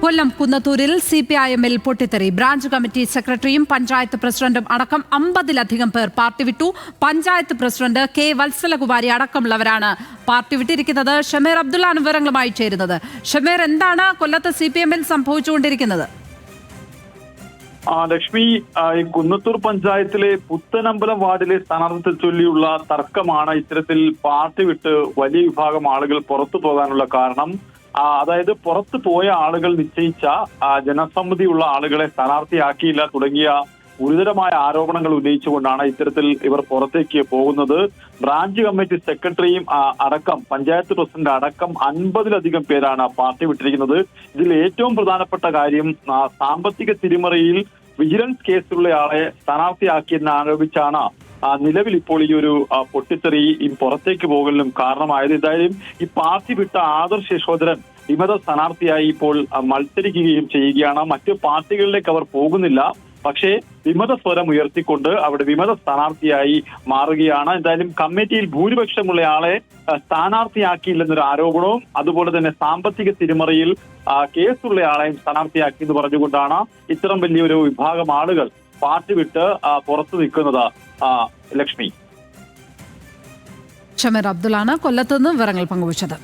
കൊല്ലം കുന്നത്തൂരിൽ CPIM-ൽ പൊട്ടിത്തെറി. Branch committee സെക്രട്ടറിയും പഞ്ചായത്ത് പ്രസിഡന്റും അടക്കം 50-ലധികം പേർ പാർട്ടി വിട്ടു. Panchayat president K. വത്സലകുമാരി അടക്കമുള്ളവരാണ് പാർട്ടി വിട്ടിരിക്കുന്നത്. ഷമീർ അബ്ദുള്ളാണ് വിവരങ്ങളുമായി ചേരുന്നത്. ഷമീർ, എന്താണ് കൊല്ലത്ത് CPM-ൽ സംഭവിച്ചുകൊണ്ടിരിക്കുന്നത്? ലക്ഷ്മി, ഈ കുന്നത്തൂർ പഞ്ചായത്തിലെ പുത്തനമ്പലം വാർഡിലെ സ്ഥാനാർത്ഥിയെ ചൊല്ലിയുള്ള തർക്കമാണ് ഇത്തരത്തിൽ പാർട്ടി വിട്ട് വലിയ വിഭാഗം ആളുകൾ പുറത്തു പോകാനുള്ള കാരണം. അതായത് പുറത്തു പോയ ആളുകൾ നിശ്ചയിച്ച ജനസമ്മതിയുള്ള ആളുകളെ സ്ഥാനാർത്ഥിയാക്കിയില്ല തുടങ്ങിയ ഗുരുതരമായ ആരോപണങ്ങൾ ഉന്നയിച്ചുകൊണ്ടാണ് ഇത്തരത്തിൽ ഇവർ പുറത്തേക്ക് പോകുന്നത്. ബ്രാഞ്ച് കമ്മിറ്റി സെക്രട്ടറിയും അടക്കം പഞ്ചായത്ത് പ്രസിഡന്റ് അടക്കം 50-ലധികം പേരാണ് പാർട്ടി വിട്ടിരിക്കുന്നത്. ഇതിൽ ഏറ്റവും പ്രധാനപ്പെട്ട കാര്യം സാമ്പത്തിക തിരിമറിയിൽ വിജിലൻസ് കേസിലുള്ളയാളെ സ്ഥാനാർത്ഥിയാക്കിയെന്ന് ആരോപിച്ചാണ് നിലവിൽ ഇപ്പോൾ ഈ ഒരു പൊട്ടിത്തെറി പുറത്തേക്ക് പോകലിനും കാരണമായത്. എന്തായാലും ഈ പാർട്ടി വിട്ട ആദർശ് യശോധരൻ വിമത സ്ഥാനാർത്ഥിയായി ഇപ്പോൾ മത്സരിക്കുകയും ചെയ്യുകയാണ്. മറ്റു പാർട്ടികളിലേക്ക് അവർ പോകുന്നില്ല, പക്ഷേ വിമത സ്വരം ഉയർത്തിക്കൊണ്ട് അവിടെ വിമത സ്ഥാനാർത്ഥിയായി മാറുകയാണ്. എന്തായാലും കമ്മിറ്റിയിൽ ഭൂരിപക്ഷമുള്ള ആളെ സ്ഥാനാർത്ഥിയാക്കിയില്ലെന്നൊരു ആരോപണവും അതുപോലെ തന്നെ സാമ്പത്തിക തിരിമറിയിൽ കേസുള്ള ആളെയും സ്ഥാനാർത്ഥിയാക്കി എന്ന് പറഞ്ഞുകൊണ്ടാണ് ഇത്തരം വലിയൊരു വിഭാഗം ആളുകൾ പാർട്ടി വിട്ട് പുറത്തു നിൽക്കുന്നത്. ലക്ഷ്മി, ഷമീർ അബ്ദുള്ളാണ് കൊല്ലത്ത് നിന്ന് വിവരങ്ങൾ പങ്കുവച്ചത്.